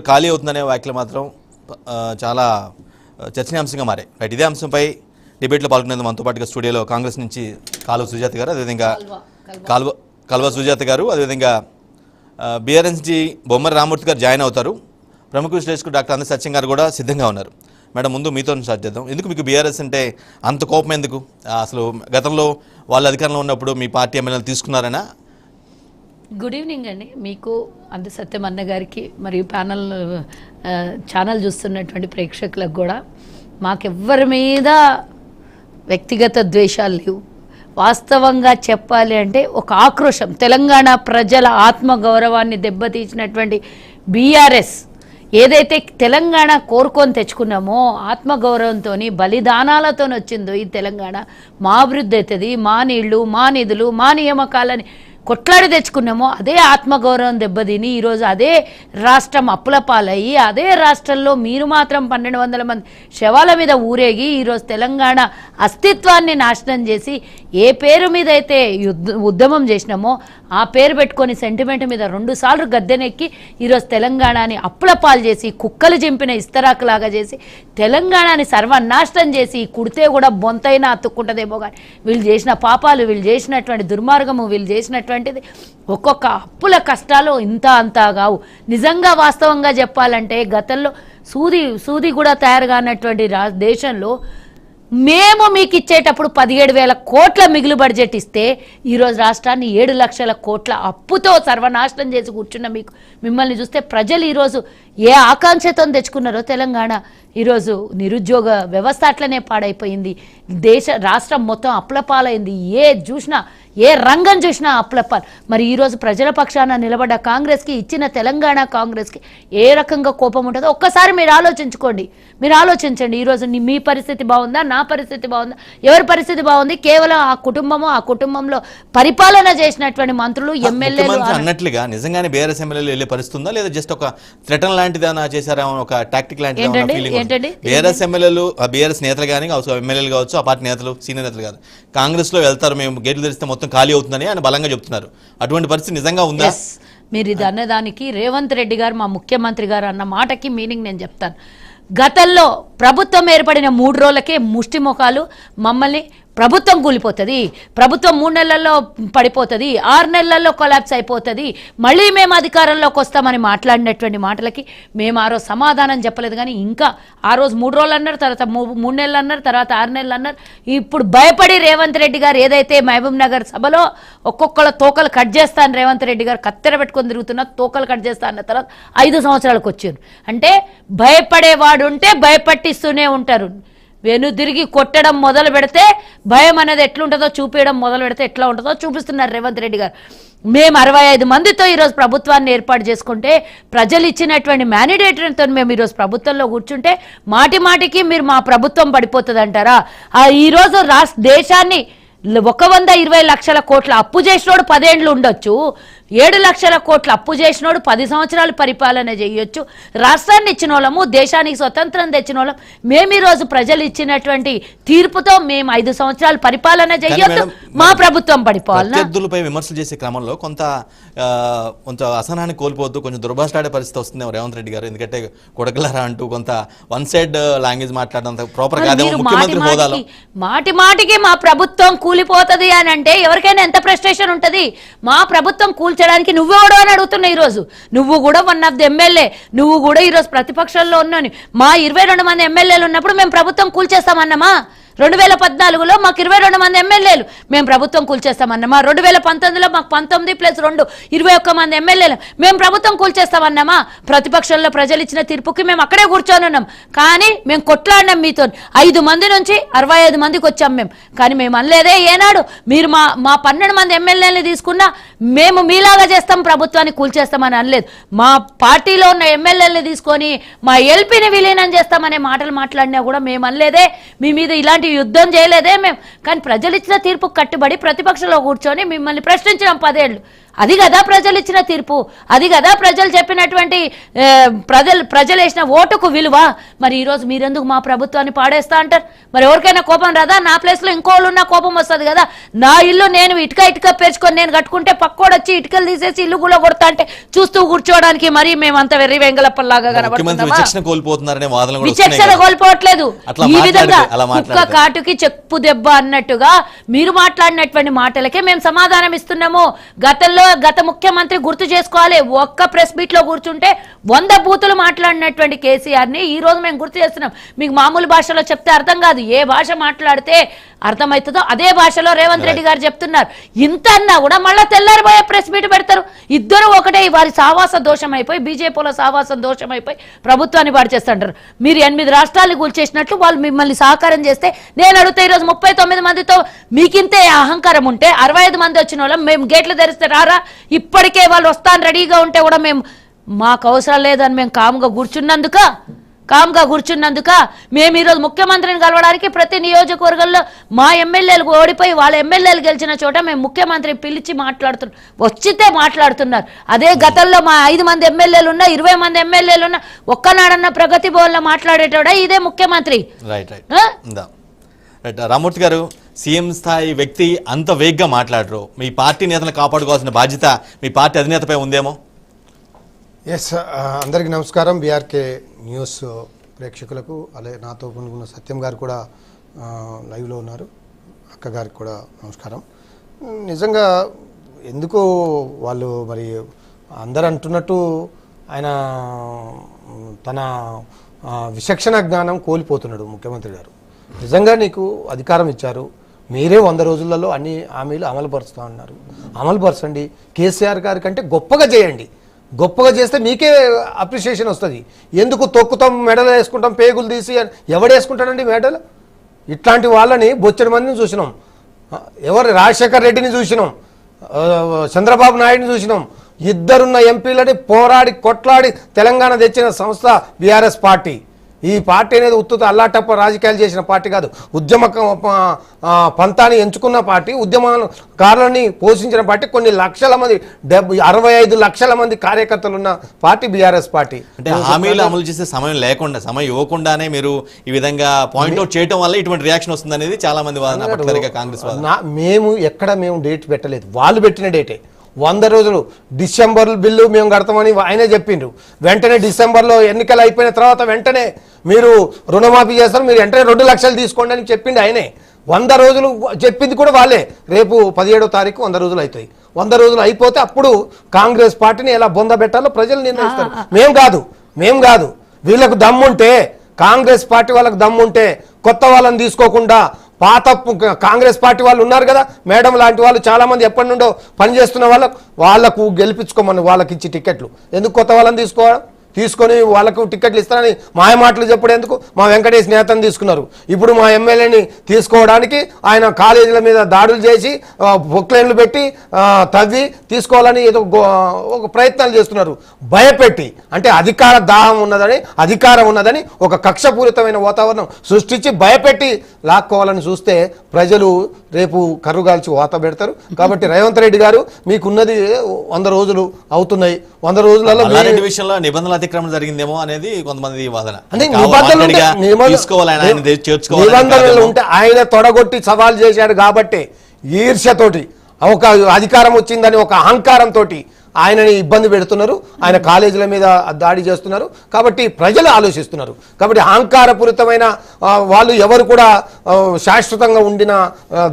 ఖాళీ అవుతుందనే వ్యాఖ్యలు మాత్రం చాలా చర్చనీయాంశంగా మారాయి. రైట్, ఇదే అంశంపై డిబేట్లో పాల్గొనేందుకు మనతో పాటుగా స్టూడియోలో కాంగ్రెస్ నుంచి కాలువ సుజాత గారు, అదేవిధంగా కల్వ సుజాత గారు, అదేవిధంగా బీఆర్ఎస్ నుంచి బొమ్మరి రామూర్తి గారు జాయిన్ అవుతారు. ప్రముఖ విశ్లేషకుడు డాక్టర్ అందరి సత్యం గారు కూడా సిద్ధంగా ఉన్నారు. మేడం, ముందు మీతో స్టార్ట్ చేద్దాం. ఎందుకు మీకు బీఆర్ఎస్ అంటే అంత కోపం ఎందుకు? అసలు గతంలో వాళ్ళు అధికారంలో ఉన్నప్పుడు మీ పార్టీ ఎమ్మెల్యేలు తీసుకున్నారనా? గుడ్ ఈవినింగ్ అండి మీకు, అంద సత్యం అన్న గారికి, మరియు ఛానల్ చూస్తున్నటువంటి ప్రేక్షకులకు కూడా. మాకెవ్వరి మీద వ్యక్తిగత ద్వేషాలు లేవు. వాస్తవంగా చెప్పాలి అంటే ఒక ఆక్రోశం, తెలంగాణ ప్రజల ఆత్మగౌరవాన్ని దెబ్బతీసినటువంటి బీఆర్ఎస్ ఏదైతే తెలంగాణ కోరుకొని తెచ్చుకున్నామో, ఆత్మగౌరవంతో బలిదానాలతో వచ్చిందో ఈ తెలంగాణ, మా అభివృద్ధి అవుతుంది, మా నీళ్లు, మా నిధులు, మా నియామకాలని కొట్లాడి తెచ్చుకున్నామో అదే ఆత్మగౌరవం దెబ్బతిని ఈరోజు అదే రాష్ట్రం అప్పుల పాలయ్యి, అదే రాష్ట్రంలో మీరు మాత్రం 1200 మంది శవాల మీద ఊరేగి ఈరోజు తెలంగాణ అస్తిత్వాన్ని నాశనం చేసి, ఏ పేరు మీద అయితే ఉద్యమం చేసినామో ఆ పేరు పెట్టుకొని సెంటిమెంట్ మీద 2 సార్లు గద్దెనెక్కి ఈరోజు తెలంగాణని అప్పుల పాలు చేసి, కుక్కలు చింపిన ఇస్తరాకులాగా చేసి, తెలంగాణని సర్వనాశనం చేసి, కుడితే కూడా బొంతైనా అతుక్కుంటుందేమో కానీ వీళ్ళు చేసిన పాపాలు, వీళ్ళు చేసినటువంటి దుర్మార్గము, వీళ్ళు చేసినటువంటిది ఒక్కొక్క అప్పుల కష్టాలు ఇంత అంతా కావు. నిజంగా వాస్తవంగా చెప్పాలంటే గతంలో సూది కూడా తయారు కానటువంటి దేశంలో మేము మీకు ఇచ్చేటప్పుడు 17,000 కోట్ల మిగులు బడ్జెట్ ఇస్తే ఈరోజు రాష్ట్రాన్ని 7 లక్షల కోట్ల అప్పుతో సర్వనాశనం చేసి కూర్చున్న మిమ్మల్ని చూస్తే ప్రజలు ఈరోజు ఏ ఆకాంక్షతో తెచ్చుకున్నారో తెలంగాణ ఈరోజు నిరుద్యోగ వ్యవస్థ అట్లనే పాడైపోయింది. రాష్ట్రం మొత్తం అప్లపాలైంది. ఏ రంగం చూసినా అప్లపాలు. మరి ఈరోజు ప్రజల పక్షాన నిలబడ్డ కాంగ్రెస్కి, ఇచ్చిన తెలంగాణ కాంగ్రెస్కి ఏ రకంగా కోపం ఉంటుందో ఒక్కసారి మీరు ఆలోచించుకోండి. మీరు ఆలోచించండి. ఈరోజు మీ పరిస్థితి బాగుందా, నా పరిస్థితి బాగుందా, ఎవరి పరిస్థితి బాగుంది? కేవలం ఆ కుటుంబంలో పరిపాలన చేసినటువంటి మంత్రులు, ఎమ్మెల్యేలు అన్నట్లుగా నిజంగానే బీఆర్ఎస్ ఎమ్మెల్యేలు వెళ్ళే పరిస్థితి ఉందా, లేదా జస్ట్ ఒక థ్రెటన్ లాంటిదేనా చేశారా, ఒక టాక్టిక్ లాంటిది? బీఆర్ఎస్ ఎమ్మెల్యేలు, బీఆర్ఎస్ నేతలు కానీ ఎమ్మెల్యేలు కావచ్చు, ఆ పార్టీ నేతలు, సీనియర్ నేతలు కాదు, కాంగ్రెస్ లో వెళ్తారు, మేము గేట్లు తెరిస్తే మొత్తం ఖాళీ అవుతుందని ఆయన బలంగా చెప్తున్నారు. అటువంటి పరిస్థితి నిజంగా ఉందా? మీరు ఇది అన్నదానికి రేవంత్ రెడ్డి గారు, మా ముఖ్యమంత్రి గారు అన్న మాటకి మీనింగ్ నేను చెప్తాను. గతంలో ప్రభుత్వం ఏర్పడిన 3 రోజులకే ముష్టి ముఖాలు మమ్మల్ని ప్రభుత్వం కూలిపోతుంది, ప్రభుత్వం 3 నెలల్లో పడిపోతుంది, 6 నెలల్లో కొలాప్స్ అయిపోతుంది, మళ్ళీ మేము అధికారంలోకి వస్తామని మాట్లాడినటువంటి మాటలకి మేము ఆ రోజు సమాధానం చెప్పలేదు. కానీ ఇంకా ఆ రోజు 3 రోజులు అన్నారు, తర్వాత 3 నెలలు అన్నారు, తర్వాత 6 నెలలు అన్నారు. ఇప్పుడు భయపడి రేవంత్ రెడ్డి గారు ఏదైతే మహబూబ్ నగర్ సభలో ఒక్కొక్కళ్ళ తోకలు కట్ చేస్తాను, రేవంత్ రెడ్డి గారు కత్తెర పెట్టుకొని తిరుగుతున్నా, తోకలు కట్ చేస్తా అన్న తర్వాత 5 సంవత్సరాలకు వచ్చారు. అంటే భయపడేవాడు ఉంటే భయపట్టిస్తూనే ఉంటారు. వెనుదిరిగి కొట్టడం మొదలు పెడితే భయం అనేది ఎట్లుంటుందో చూపించడం మొదలు పెడితే ఎట్లా ఉంటుందో చూపిస్తున్నారు రేవంత్ రెడ్డి గారు. మేము 65 మందితో ఈరోజు ప్రభుత్వాన్ని ఏర్పాటు చేసుకుంటే, ప్రజలు ఇచ్చినటువంటి మ్యాండేటరీతో మేము ఈరోజు ప్రభుత్వంలో కూర్చుంటే మాటికి మీరు మా ప్రభుత్వం పడిపోతుంది అంటారా? ఈరోజు దేశాన్ని 120 లక్షల కోట్ల అప్పు చేసినోడు 10 ఏళ్ళు ఉండొచ్చు, 7 లక్షల కోట్ల అప్పు చేసినోడు 10 సంవత్సరాలు పరిపాలన చేయొచ్చు. రాష్ట్రాన్ని ఇచ్చిన వాళ్ళము, దేశానికి స్వతంత్రం తెచ్చిన వాళ్ళం మేము ఈరోజు ప్రజలు ఇచ్చినటువంటి తీర్పుతో మేము 5 సంవత్సరాలు పరిపాలన చేయొచ్చు, మా ప్రభుత్వం పడిపోవాలి. ప్రత్యర్థులపై విమర్శలు చేసే క్రమంలో కొంత అసహనాన్ని కోల్పోతూ కొంచెం దుర్భాషలాడే పరిస్థితి వస్తుంది రేవంత్ రెడ్డి గారు. ఎందుకంటే కొడకలరా అంటూ కొంత వన్ సైడ్ లాంగ్వేజ్ మాట్లాడడం ప్రాపర్ కాదేమో ముఖ్యమంత్రి హోదాలో. మాటికి మా ప్రభుత్వం కూలిపోతుంది అని అంటే ఎవరికైనా ఎంత ఫ్రస్ట్రేషన్ ఉంటుంది? మా ప్రభుత్వం కూల్చడానికి నువ్వెవడో అని అడుగుతున్నా. ఈరోజు నువ్వు కూడా 1 ఆఫ్ ది ఎమ్మెల్యే, నువ్వు కూడా ఈరోజు ప్రతిపక్షంలో ఉన్నాను. మా 22 మంది ఎమ్మెల్యేలు ఉన్నప్పుడు మేము ప్రభుత్వం కూల్చేస్తామన్నామా? 2014లో మాకు 22 మంది ఎమ్మెల్యేలు, మేము ప్రభుత్వం కూల్చేస్తామన్నామా? 2019లో మాకు 19 + 2 21 మంది ఎమ్మెల్యేలు, మేము ప్రభుత్వం కూల్చేస్తామన్నామా? ప్రతిపక్షంలో ప్రజలు ఇచ్చిన తీర్పుకి మేము అక్కడే కూర్చొని ఉన్నాం. కానీ మేము కొట్లాడినాం మీతో. 5 మంది నుంచి 65 మందికి వచ్చాం మేము. కానీ మేము అనలేదే ఏనాడు మీరు మా 12 మంది ఎమ్మెల్యేలని తీసుకున్నా మేము మీలాగా చేస్తాం, ప్రభుత్వాన్ని కూల్చేస్తామని అనలేదు. మా పార్టీలో ఉన్న ఎమ్మెల్యేలని తీసుకొని మా ఎల్పీని విలీనం చేస్తామనే మాటలు మాట్లాడినా కూడా మేము అనలేదే, మీ మీద ఇలాంటి యుద్ధం చేయలేదే మేము. కానీ ప్రజలు ఇచ్చిన తీర్పు కట్టుబడి ప్రతిపక్షంలో కూర్చొని మిమ్మల్ని ప్రశ్నించడం 10 ఏళ్ళు. అది కదా ప్రజలు ఇచ్చిన తీర్పు, అది కదా ప్రజలు చెప్పినటువంటి ప్రజలు వేసిన ఓటుకు విలువ. మరి ఈరోజు మీరెందుకు మా ప్రభుత్వాన్ని పాడేస్తా అంటారు? మరి ఎవరికైనా కోపం రాదా? నా ప్లేస్లో ఇంకోళ్ళు ఉన్నా కోపం వస్తుంది కదా. నా ఇల్లు నేను ఇటుక పేర్చుకొని నేను కట్టుకుంటే పక్కోడు వచ్చి ఇటుకలు తీసేసి ఇల్లు కూడా కొడతా అంటే చూస్తూ కూర్చోవడానికి మరి మేమంత వెర్రి వెంగళప్పలాగా కనబడుతున్నామా? విచక్షణ కోల్పోవట్లేదు. ఈ విధంగా కుక్క కాటుకి చెప్పు దెబ్బ అన్నట్టుగా మీరు మాట్లాడినటువంటి మాటలకే మేము సమాధానం ఇస్తున్నాము. గత ముఖ్యమంత్రి గుర్తు చేసుకోవాలి. ఒక్క ప్రెస్ మీట్ లో కూర్చుంటే 100 బూతులు మాట్లాడినటువంటి కేసీఆర్ ని ఈ రోజు మేము గుర్తు చేస్తున్నాం. మీకు మామూలు భాషలో చెప్తే అర్థం కాదు. ఏ భాష మాట్లాడితే అర్థమవుతుందో అదే భాషలో రేవంత్ రెడ్డి గారు చెప్తున్నారు. ఇంత అన్నా కూడా మళ్ళీ తెల్లారిపోయే ప్రెస్ మీట్ పెడతారు. ఇద్దరు ఒకటే. వారి సావాస దోషం అయిపోయి, బీజేపీలో సావాస దోషం అయిపోయి ప్రభుత్వాన్ని పాడు చేస్తుంటారు. మీరు 8 రాష్ట్రాలు కూల్చేసినట్లు వాళ్ళు మిమ్మల్ని సహకారం చేస్తే నేను అడుగుతా, ఈరోజు 39 మందితో మీకింతే అహంకారం ఉంటే 65 మంది వచ్చిన వాళ్ళం మేము గేట్లు తెరిస్తే రారా? ఇప్పటికే వాళ్ళు వస్తాను రెడీగా ఉంటే కూడా మాకు అవసరం లేదని మేము కామ్గా కూర్చున్నందుక మేము ఈరోజు ముఖ్యమంత్రిని కలవడానికి ప్రతి నియోజకవర్గంలో మా ఎమ్మెల్యేలు ఓడిపోయి వాళ్ళ ఎమ్మెల్యేలు గెలిచిన చోట మేము ముఖ్యమంత్రి పిలిచి మాట్లాడుతున్నారు. అదే గతంలో మా 5 మంది ఎమ్మెల్యేలు ఉన్నా 20 మంది ఎమ్మెల్యేలు ఉన్నా ఒక్కనాడన్న ప్రగతి భవన్లో మాట్లాడేటోడా ఇదే ముఖ్యమంత్రి. రామూర్తి గారు, సీఎం స్థాయి వ్యక్తి అంత వేగ్గా మాట్లాడరు. మీ పార్టీ నేతలను కాపాడుకోవాల్సిన బాధ్యత మీ పార్టీ అధినేతపై ఉందేమో? ఎస్, అందరికీ నమస్కారం. బీఆర్కే న్యూస్ ప్రేక్షకులకు, అలాగే నాతో ఉన్న సత్యం గారు కూడా లైవ్లో ఉన్నారు. అక్క గారికి కూడా నమస్కారం. నిజంగా ఎందుకో వాళ్ళు మరి అందరు అంటున్నట్టు ఆయన తన విచక్షణ జ్ఞానం కోల్పోతున్నాడు ముఖ్యమంత్రి గారు. నిజంగా నీకు అధికారం ఇచ్చారు, మీరే 100 రోజులలో అన్ని హామీలు అమలుపరుస్తూ ఉన్నారు. అమలుపరచండి. కేసీఆర్ గారి కంటే గొప్పగా చేయండి. గొప్పగా చేస్తే మీకే అప్రిషియేషన్ వస్తుంది. ఎందుకు తొక్కుతాం, మెడలు వేసుకుంటాం, పేగులు తీసి ఎవడేసుకుంటాడండి మెడలు? ఇట్లాంటి వాళ్ళని బొచ్చడి మందిని చూసినాం. ఎవరు? రాజశేఖర్ రెడ్డిని చూసినాం, చంద్రబాబు నాయుడిని చూసినాం. ఇద్దరున్న ఎంపీలని పోరాడి కొట్లాడి తెలంగాణ తెచ్చిన సంస్థ బీఆర్ఎస్ పార్టీ. ఈ పార్టీ అనేది ఉత్తుత అల్లాటప్ప రాజకీయాలు చేసిన పార్టీ కాదు. ఉద్యమ పంతాన్ని ఎంచుకున్న పార్టీ, ఉద్యమకారులని పోషించిన పార్టీ. కొన్ని లక్షల మంది 65 లక్షల మంది కార్యకర్తలు ఉన్న పార్టీ బీఆర్ఎస్ పార్టీ. అంటే హామీలు అమలు చేసే సమయం ఇవ్వకుండానే మీరు ఈ విధంగా పాయింట్అవుట్ చేయడం వల్ల ఇటువంటి రియాక్షన్ వస్తుంది అనేది చాలా మంది వాదన. కాంగ్రెస్ మేము డేట్ పెట్టలేదు, వాళ్ళు పెట్టిన డేటే. 100 రోజులు డిసెంబర్ బిల్లు మేము కడతామని ఆయనే చెప్పిండ్రు. వెంటనే డిసెంబర్లో ఎన్నికలు అయిపోయిన తర్వాత వెంటనే మీరు రుణమాఫీ చేస్తారు, మీరు వెంటనే 2 లక్షలు తీసుకోండి అని చెప్పిండు ఆయనే. 100 రోజులు చెప్పింది కూడా వాళ్ళే. రేపు 17వ తారీఖు 100 రోజులు అవుతాయి. 100 రోజులు అయిపోతే అప్పుడు కాంగ్రెస్ పార్టీని ఎలా బొంద పెట్టాలో ప్రజలు నిర్ణయిస్తారు. మేము కాదు. వీళ్ళకు దమ్ముంటే, కాంగ్రెస్ పార్టీ వాళ్ళకు దమ్ముంటే కొత్త వాళ్ళని తీసుకోకుండా పాత కాంగ్రెస్ పార్టీ వాళ్ళు ఉన్నారు కదా, మేడం లాంటి వాళ్ళు చాలామంది ఎప్పటి నుండో పనిచేస్తున్న వాళ్ళకు గెలిపించుకోమని వాళ్ళకి ఇచ్చి టికెట్లు ఎందుకు కొత్త వాళ్ళని తీసుకొని వాళ్ళకు టికెట్లు ఇస్తారని మాయమాటలు చెప్పడం ఎందుకు? మా వెంకటేష్ నేతను తీసుకున్నారు. ఇప్పుడు మా ఎమ్మెల్యేని తీసుకోవడానికి ఆయన కాలేజీల మీద దాడులు చేసి బొక్లైన్లు పెట్టి తవ్వి తీసుకోవాలని ఏదో ఒక ప్రయత్నాలు చేస్తున్నారు. భయపెట్టి, అంటే అధికార దాహం ఉన్నదని, అధికారం ఉన్నదని ఒక కక్షపూరితమైన వాతావరణం సృష్టించి భయపెట్టి లాక్కోవాలని చూస్తే ప్రజలు రేపు కర్రుగాల్చి వాత పెడతారు. కాబట్టి రేవంత్ రెడ్డి గారు, మీకున్నది 100 రోజులు అవుతున్నాయి. 100 రోజులలో విషయంలో నిబంధనల అతిక్రమణ జరిగిందేమో అనేది కొంతమంది వాదన. నిబంధనలు ఉంటే ఆయన తొడగొట్టి సవాల్ చేశాడు కాబట్టి, ఈర్ష్యతోటి, ఒక అధికారం వచ్చిందని ఒక అహంకారంతో ఆయనని ఇబ్బంది పెడుతున్నారు. ఆయన కాలేజీల మీద దాడి చేస్తున్నారు. కాబట్టి ప్రజలు ఆలోచిస్తున్నారు. కాబట్టి అహంకారపూరితమైన వాళ్ళు ఎవరు కూడా శాశ్వతంగా ఉండిన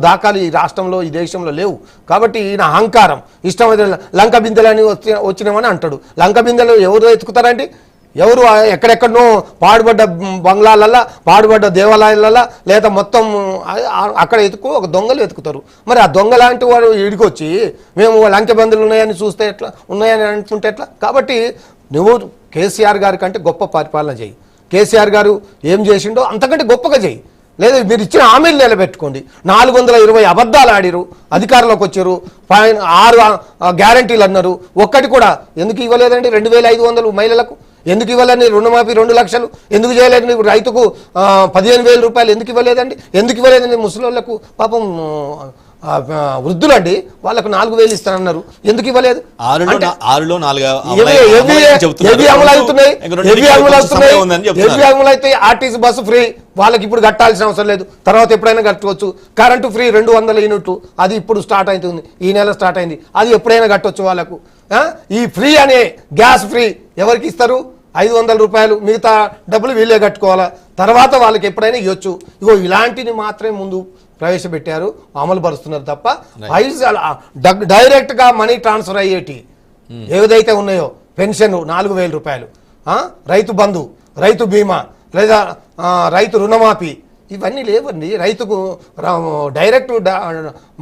దాఖలు ఈ రాష్ట్రంలో, ఈ దేశంలో లేవు. కాబట్టి ఈయన అహంకారం ఇష్టమైన లంక బిందెలని వచ్చినామని అంటాడు. లంక బిందెలు ఎవరు ఎత్తుకుతారండి? ఎవరు? ఎక్కడెక్కడనో పాడుబడ్డ బంగ్లాలల్లా, పాడుబడ్డ దేవాలయాలల్లా, లేదా మొత్తం అక్కడ ఒక దొంగలు వెతుకుతారు. మరి ఆ దొంగ లాంటి వాడు ఇడికొచ్చి మేము లంకె బందులు ఉన్నాయని చూస్తే ఎట్లా, ఉన్నాయని అనుకుంటే ఎట్లా? కాబట్టి నువ్వు కేసీఆర్ గారి కంటే గొప్ప పరిపాలన చేయి. కేసీఆర్ గారు ఏం చేసిండో అంతకంటే గొప్పగా చేయి. లేదా మీరు ఇచ్చిన హామీలు నిలబెట్టుకోండి. 420 అబద్ధాలు ఆడిరు, అధికారంలోకి వచ్చారు, 6 గ్యారంటీలు అన్నారు. ఒక్కటి కూడా ఎందుకు ఇవ్వలేదండి? 2500 మహిళలకు ఎందుకు ఇవ్వలేని? రుణమాఫీ 2 లక్షలు ఎందుకు చేయలేదండి? రైతుకు 15,000 రూపాయలు ఎందుకు ఇవ్వలేదండి? ఎందుకు ఇవ్వలేదండి? ముసలోళ్లకు పాపం వృద్ధులండి, వాళ్ళకు 4,000 ఇస్తానన్నారు, ఎందుకు ఇవ్వలేదు? ఆరులో 4 అమలైతే ఆర్టీసీ బస్సు ఫ్రీ, వాళ్ళకి ఇప్పుడు కట్టాల్సిన అవసరం లేదు, తర్వాత ఎప్పుడైనా కట్టవచ్చు. కరెంటు ఫ్రీ 200 యూనిట్లు, అది ఇప్పుడు స్టార్ట్ అవుతుంది, ఈ నెల స్టార్ట్ అయింది, అది ఎప్పుడైనా కట్టవచ్చు వాళ్ళకు. ఈ ఫ్రీ అనే గ్యాస్ ఫ్రీ ఎవరికి ఇస్తారు? 500 రూపాయలు, మిగతా డబ్బులు వీళ్ళే కట్టుకోవాలా, తర్వాత వాళ్ళకి ఎప్పుడైనా ఇవ్వచ్చు. ఇగో ఇలాంటిని మాత్రమే ముందు ప్రవేశపెట్టారు, అమలు పరుస్తున్నారు తప్ప డైరెక్ట్ గా మనీ ట్రాన్స్ఫర్ అయ్యేటి ఏదైతే ఉన్నాయో, పెన్షన్ 4,000 రూపాయలు, రైతు బంధు, రైతు బీమా, లేదా రైతు రుణమాఫీ, ఇవన్నీ లేవండి. రైతుకు డైరెక్ట్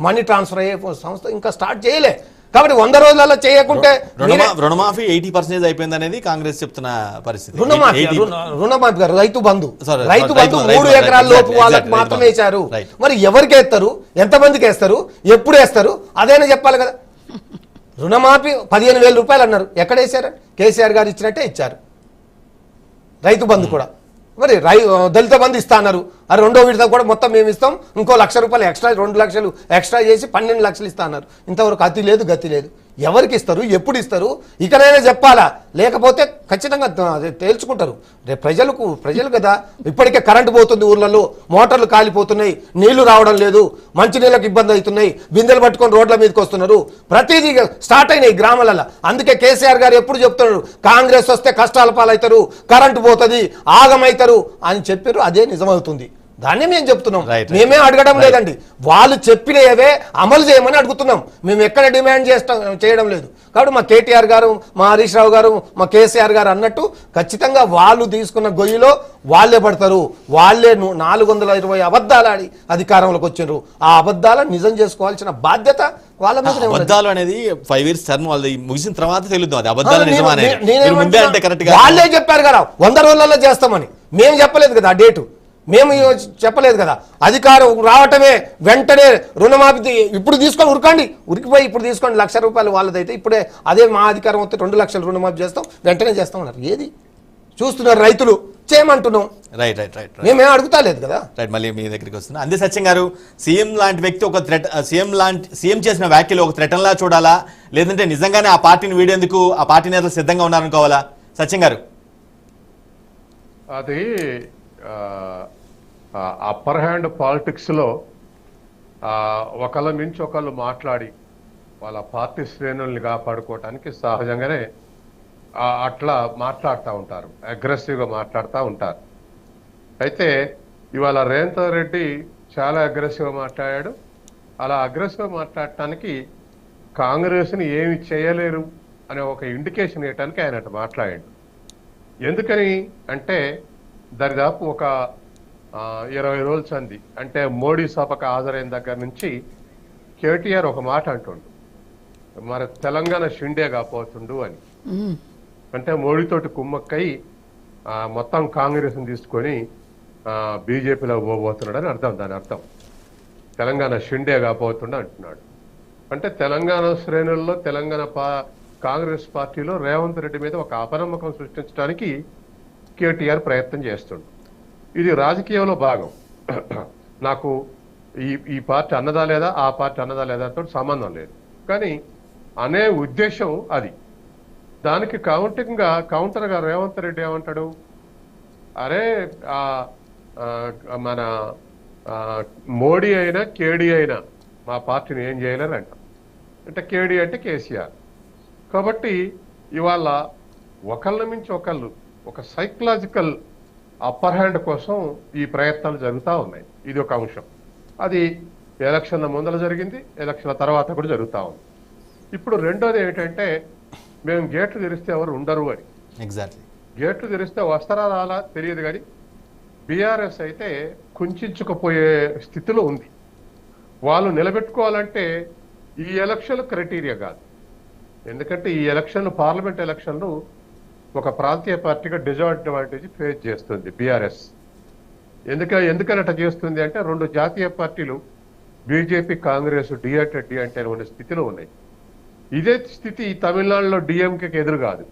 మనీ ట్రాన్స్ఫర్ అయ్యే సంస్థ ఇంకా స్టార్ట్ చేయలే. కాబట్టి 100 రోజులలో చేయకుంటే రుణమాఫీ 80% అయిపోయింది అనేది కాంగ్రెస్ చెప్తున్న పరిస్థితి. రుణమాఫీ గారు రైతు బంధు 3 ఎకరాల లోపు వాళ్ళకి మాత్రమే వేశారు. మరి ఎవరికి వేస్తారు, ఎంతమందికి వేస్తారు, ఎప్పుడు వేస్తారు, అదైనా చెప్పాలి కదా. రుణమాఫీ 15,000 రూపాయలు అన్నారు, ఎక్కడ వేశారు? కేసీఆర్ గారు ఇచ్చినట్టే ఇచ్చారు. రైతు బంధు కూడా మరి దళిత బంధు ఇస్తా అన్నారు, అది 2వ విడత కూడా మొత్తం మేము ఇస్తాం, ఇంకో 1,00,000 రూపాయలు ఎక్స్ట్రా, 2 లక్షలు ఎక్స్ట్రా చేసి 12 లక్షలు ఇస్తా అన్నారు. ఇంతవరకు అతి లేదు గతి లేదు. ఎవరికి ఇస్తారు, ఎప్పుడు ఇస్తారు, ఇకనైనా చెప్పాలా, లేకపోతే ఖచ్చితంగా తేల్చుకుంటారు. రేపు ప్రజలు కదా. ఇప్పటికే కరెంటు పోతుంది, ఊర్లలో మోటార్లు కాలిపోతున్నాయి, నీళ్లు రావడం లేదు, మంచినీళ్ళకి ఇబ్బంది అవుతున్నాయి, బిందెలు పట్టుకొని రోడ్ల మీదకి వస్తున్నారు, ప్రతిదీ స్టార్ట్ అయినాయి గ్రామాలలో. అందుకే కేసీఆర్ గారు ఎప్పుడు చెప్తున్నారు, కాంగ్రెస్ వస్తే కష్టాల పాలవుతారు, కరెంటు పోతుంది, ఆగమవుతారు అని చెప్పారు. అదే నిజమవుతుంది. దాన్ని మేము చెప్తున్నాం, మేమే అడగడం లేదండి, వాళ్ళు చెప్పినవే అమలు చేయమని అడుగుతున్నాం. మేము ఎక్కడ డిమాండ్ చేయడం లేదు. కాబట్టి మా కేటీఆర్ గారు, మా హరీష్ రావు గారు, మా కేసీఆర్ గారు అన్నట్టు ఖచ్చితంగా వాళ్ళు తీసుకున్న గొయ్యిలో వాళ్ళే పడతారు. వాళ్ళే 420 అబద్ధాలు ఆడి అధికారంలోకి వచ్చారు. ఆ అబద్ధాలను నిజం చేసుకోవాల్సిన బాధ్యత వాళ్ళ మీద. అబద్ధాలు అనేది 5 years టర్మ్ వాళ్ళది ముగిసిన తర్వాత తెలుద్దాం అది అబద్ధాలు నిజమనే. వాళ్ళే చెప్పారు కదా 100 రోజులలో చేస్తామని, మేము చెప్పలేదు కదా ఆ డేటు, మేము చెప్పలేదు కదా. అధికారం రావటమే వెంటనే రుణమాఫీ ఇప్పుడు తీసుకొని ఉరికిపోయి ఇప్పుడు తీసుకోండి, 1,00,000 రూపాయలు వాళ్ళదైతే ఇప్పుడే, అదే మా అధికారం వస్తే 2 లక్షలు రుణమాఫీ చేస్తాం, వెంటనే చేస్తామన్నారు. ఏది చూస్తున్నారు రైతులు, చేయమంటున్నాం. రైట్ మేమేం అడుగుతా లేదు కదా. మళ్ళీ మీ దగ్గరికి వస్తున్నా. అందే సత్యం గారు, సీఎం లాంటి వ్యక్తి ఒక సీఎం చేసిన వ్యాఖ్యలు ఒక థ్రెటన్ లా చూడాలా, లేదంటే నిజంగానే ఆ పార్టీని వీడేందుకు ఆ పార్టీ నేతలు సిద్ధంగా ఉన్నారనుకోవాలా? సత్యం గారు, అది అప్పర్ హ్యాండ్ పాలిటిక్స్లో ఒకళ్ళ మించి ఒకళ్ళు మాట్లాడి వాళ్ళ పార్టీ శ్రేణుల్ని కాపాడుకోవటానికి సహజంగానే అట్లా మాట్లాడుతూ ఉంటారు, అగ్రెసివ్గా మాట్లాడుతూ ఉంటారు. అయితే ఇవాళ రేవంత్ రెడ్డి చాలా అగ్రెసివ్గా మాట్లాడాడు. అలా అగ్రెసివ్గా మాట్లాడటానికి కాంగ్రెస్ని ఏమి చేయలేరు అనే ఒక ఇండికేషన్ ఇవ్వటానికి ఆయన అట్లా మాట్లాడాడు. ఎందుకని అంటే దరిదాపు ఒక 20 రోజుల సంది, అంటే మోడీ సభకు హాజరైన దగ్గర నుంచి కేటీఆర్ ఒక మాట అంటుండు, మరి తెలంగాణ షిండే కాపోతుండు అని. అంటే మోడీతోటి కుమ్మక్కై మొత్తం కాంగ్రెస్ని తీసుకొని బీజేపీలో పోబోతున్నాడు అని అర్థం. దాని అర్థం తెలంగాణ షిండే కాపోతుండు అంటున్నాడు. అంటే తెలంగాణ శ్రేణుల్లో తెలంగాణ కాంగ్రెస్ పార్టీలో రేవంత్ రెడ్డి మీద ఒక అపనమ్మకం సృష్టించడానికి కేటీఆర్ ప్రయత్నం చేస్తుండు. ఇది రాజకీయంలో భాగం. నాకు ఈ పార్టీ అన్నదా లేదా, ఆ పార్టీ అన్నదా లేదా తో సంబంధం లేదు, కానీ అనే ఉద్దేశం అది. దానికి కౌంటర్గా రేవంత్ రెడ్డి ఏమంటాడు, అరే మన మోడీ అయినా కేడీ అయినా మా పార్టీని ఏం చేయలేరు అంట. అంటే కేడీ అంటే కేసీఆర్. కాబట్టి ఇవాళ ఒకళ్ళ మించి ఒకళ్ళు ఒక సైకలాజికల్ అప్పర్ హ్యాండ్ కోసం ఈ ప్రయత్నాలు జరుగుతూ ఉన్నాయి. ఇది ఒక అంశం. అది ఎలక్షన్ల ముందర జరిగింది, ఎలక్షన్ల తర్వాత కూడా జరుగుతూ ఉంది. ఇప్పుడు రెండోది ఏమిటంటే, మేము గేట్లు తెరిస్తే ఎవరు ఉండరు అని. ఎగ్జాక్ట్లీ గేట్లు తెరిస్తే వస్తారా రాలా తెలియదు, కానీ బీఆర్ఎస్ అయితే కుంచుకుపోయే స్థితిలో ఉంది. వాళ్ళు నిలబెట్టుకోవాలంటే ఈ ఎలక్షన్లు క్రైటీరియా కాదు. ఎందుకంటే ఈ ఎలక్షన్లు పార్లమెంట్ ఎలక్షన్లు ఒక ప్రాంతీయ పార్టీగా డిజడ్వాంటేజ్ ఫేస్ చేస్తుంది బీఆర్ఎస్. ఎందుకని అట్లా చేస్తుంది అంటే, 2 జాతీయ పార్టీలు బీజేపీ కాంగ్రెస్ డి అంటే ఉన్న స్థితిలో ఉన్నాయి. ఇదే స్థితి తమిళనాడులో డిఎంకేకి ఎదురు కాదు.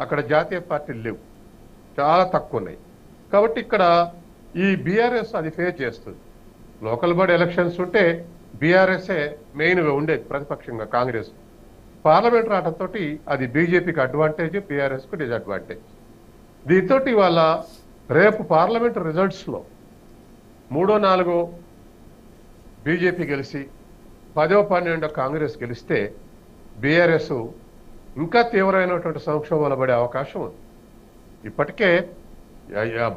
అక్కడ జాతీయ పార్టీలు లేవు, చాలా తక్కువ ఉన్నాయి. కాబట్టి ఇక్కడ ఈ బీఆర్ఎస్ అది ఫేస్ చేస్తుంది. లోకల్ బాడీ ఎలక్షన్స్ ఉంటే బీఆర్ఎస్ఏ మెయిన్గా ఉండేది ప్రతిపక్షంగా కాంగ్రెస్. పార్లమెంట్ రావడంతో అది బీజేపీకి అడ్వాంటేజ్, బీఆర్ఎస్కు డిసడ్వాంటేజ్. దీంతో ఇవాళ రేపు పార్లమెంట్ రిజల్ట్స్లో 3-4 బీజేపీ గెలిచి 10-12 కాంగ్రెస్ గెలిస్తే బీఆర్ఎస్ ఇంకా తీవ్రమైనటువంటి సంక్షోభంలో పడే అవకాశం ఉంది. ఇప్పటికే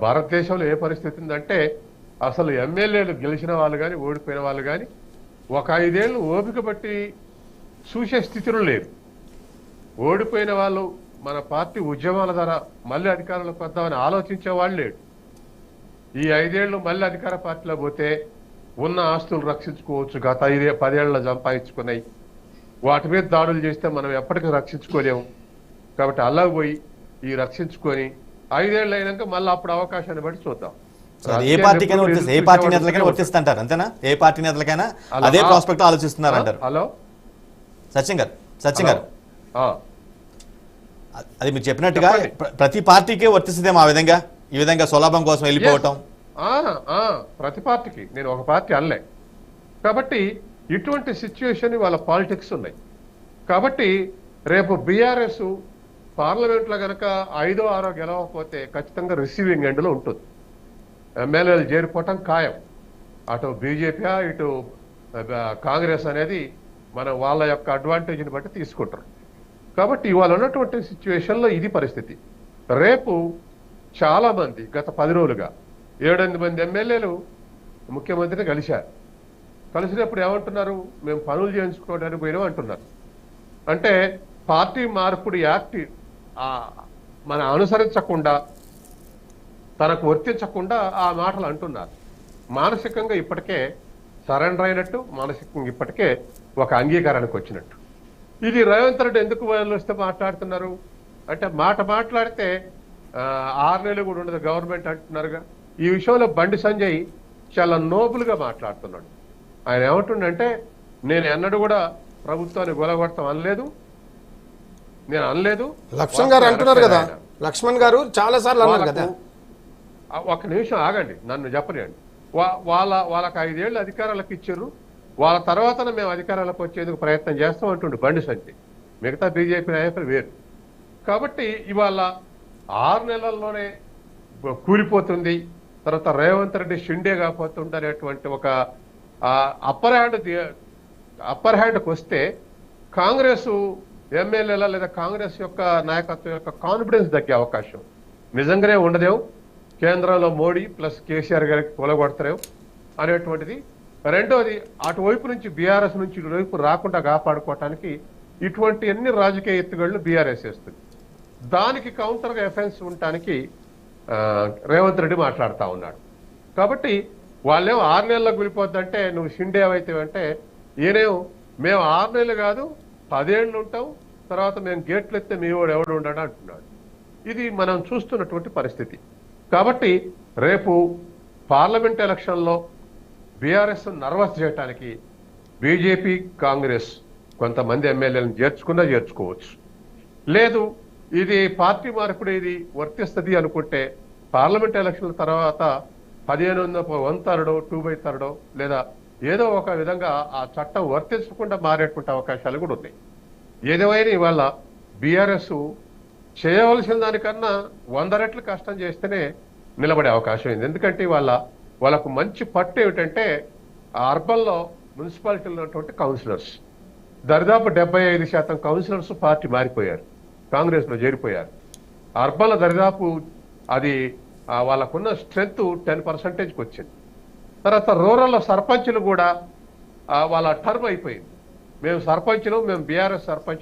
భారతదేశంలో ఏ పరిస్థితి ఉందంటే అసలు ఎమ్మెల్యేలు గెలిచిన వాళ్ళు కానీ ఓడిపోయిన వాళ్ళు కానీ ఒక 5 ఏళ్ళు ఓపిక బట్టి చూసే స్థితిలో లేరు. ఓడిపోయిన వాళ్ళు మన పార్టీ ఉద్యమాల ద్వారా మళ్ళీ అధికారంలోకి వద్దామని ఆలోచించే వాళ్ళు లేడు. ఈ 5 ఏళ్ళు మళ్ళీ అధికార పార్టీలో పోతే ఉన్న ఆస్తులు రక్షించుకోవచ్చు, గత 10 ఏళ్ళలో సంపాదించుకున్నాయి, వాటి మీద దాడులు చేస్తే మనం ఎప్పటికీ రక్షించుకోలేము. కాబట్టి అలా పోయి ఈ రక్షించుకొని 5 ఏళ్ళు అయినాక మళ్ళీ అప్పుడు అవకాశాన్ని బట్టి చూద్దాం. ఏ పార్టీకైనా వర్తిస్తుంది, ఏ పార్టీ నేతలకైనా వర్తిస్తుంటారు అంతేనా? ఏ పార్టీ నేతలకైనా అదే ప్రాస్పెక్ట్ ఆలోచిస్తున్నారు అంటారు. హలో సచిన్ గారు అది మీరు చెప్పినట్టుగా చెప్పండి. ప్రతి పార్టీకే వర్తిస్తుందేమో ఆ విధంగా, ఈ విధంగా సులభం కోసం వెళ్ళిపోవటం. ప్రతి పార్టీకి, నేను ఒక పార్టీ అనలే. కాబట్టి ఇటువంటి సిచ్యువేషన్ వాళ్ళ పాలిటిక్స్ ఉన్నాయి. కాబట్టి రేపు బీఆర్ఎస్ పార్లమెంట్లో గనక 5-6 గెలవకపోతే ఖచ్చితంగా రిసీవింగ్ ఎండ్లో ఉంటుంది. ఎమ్మెల్యేలు చేరిపోవటం ఖాయం. అటు బీజేపీ ఇటు కాంగ్రెస్ అనేది మనం వాళ్ళ యొక్క అడ్వాంటేజ్ని బట్టి తీసుకుంటారు. కాబట్టి ఇవాళ ఉన్నటువంటి సిచ్యువేషన్లో ఇది పరిస్థితి. రేపు చాలా మంది గత 10 రోజులుగా 7-8 మంది ఎమ్మెల్యేలు ముఖ్యమంత్రిని కలిశారు. కలిసినప్పుడు ఏమంటున్నారు, మేము పనులు చేయించుకోవడానికి పోయినాం అంటున్నారు. అంటే పార్టీ మార్పుడు యాక్ట్ మన అనుసరించకుండా, తనకు వర్తించకుండా ఆ మాటలు అంటున్నారు. మానసికంగా ఇప్పటికే సరెండర్ అయినట్టు, మానసికంగా ఇప్పటికే ఒక అంగీకారానికి వచ్చినట్టు. ఇది రేవంత్ రెడ్డి ఎందుకు వస్తే మాట్లాడుతున్నారు అంటే, మాట్లాడితే 6 నెలలు కూడా ఉండదు గవర్నమెంట్ అంటున్నారుగా. ఈ విషయంలో బండి సంజయ్ చాలా నోబుల్గా మాట్లాడుతున్నాడు. ఆయన ఏమంటుండంటే, నేను ఎన్నడూ కూడా ప్రభుత్వాన్ని గొలగొడతాం అనలేదు, నేను అనలేదు. లక్ష్మణ్ గారు అంటున్నారు కదా, లక్ష్మణ్ గారు చాలా సార్లు అన్నారు కదా. ఒక నిమిషం ఆగండి, నన్ను చెప్పనియండి. వాళ్ళకి 5 ఏళ్ళు అధికారాలకు ఇచ్చారు, వాళ్ళ తర్వాత మేము అధికారాలకు వచ్చేందుకు ప్రయత్నం చేస్తాం అంటుండే బండి సంజయ్. మిగతా బీజేపీ నాయకులు వేరు. కాబట్టి ఇవాళ 6 నెలల్లోనే కూలిపోతుంది, తర్వాత రేవంత్ రెడ్డి షిండే కాకపోతుంది అనేటువంటి ఒక అప్పర్ హ్యాండ్కి వస్తే కాంగ్రెస్ ఎమ్మెల్యేల లేదా కాంగ్రెస్ యొక్క నాయకత్వం యొక్క కాన్ఫిడెన్స్ తగ్గే అవకాశం నిజంగానే ఉండదేమో. కేంద్రంలో మోడీ ప్లస్ కేసీఆర్ గారికి కూలగొడతారేమో అనేటువంటిది. రెండోది, అటువైపు నుంచి బీఆర్ఎస్ నుంచి ఇటువైపు రాకుండా కాపాడుకోవటానికి ఇటువంటి అన్ని రాజకీయ ఎత్తుగడలు బీఆర్ఎస్ వేస్తుంది. దానికి కౌంటర్గా ఎఫెన్స్ ఉండటానికి రేవంత్ రెడ్డి మాట్లాడుతూ ఉన్నాడు. కాబట్టి వాళ్ళేమో 6 నెలలకు వెళ్ళిపోద్దంటే నువ్వు షిండే అవుతావంటే, ఈయనేమో మేము 6 నెలలు కాదు 10 ఏళ్ళు ఉంటాం, తర్వాత మేము గేట్లు ఎత్తే మీ వాడు ఎవడు ఉండడు అంటున్నాడు. ఇది మనం చూస్తున్నటువంటి పరిస్థితి. కాబట్టి రేపు పార్లమెంట్ ఎలక్షన్లో బీఆర్ఎస్ నర్వస్ చేయడానికి బీజేపీ కాంగ్రెస్ కొంతమంది ఎమ్మెల్యేలను చేర్చుకోవచ్చు. లేదు ఇది పార్టీ మార్పుడు ఇది వర్తిస్తుంది అనుకుంటే పార్లమెంట్ ఎలక్షన్ల తర్వాత 15/1/3 2/3 లేదా ఏదో ఒక విధంగా ఆ చట్టం వర్తించకుండా మారేటువంటి అవకాశాలు కూడా ఉన్నాయి. ఏదేమైనా ఇవాళ బీఆర్ఎస్ చేయవలసిన దానికన్నా 100 రెట్లు కష్టం చేస్తేనే నిలబడే అవకాశం ఉంది. ఎందుకంటే వాళ్ళకు మంచి పట్టు ఏమిటంటే, అర్బన్లో మున్సిపాలిటీలో ఉన్నటువంటి కౌన్సిలర్స్ దరిదాపు 75% కౌన్సిలర్స్ పార్టీ మారిపోయారు, కాంగ్రెస్లో చేరిపోయారు. అర్బన్లో దరిదాపు అది వాళ్ళకున్న స్ట్రెంగ్త్ 10%కి వచ్చింది. తర్వాత రూరల్లో సర్పంచులు కూడా వాళ్ళ టర్మ్ అయిపోయింది. మేము బీఆర్ఎస్ సర్పంచ్లు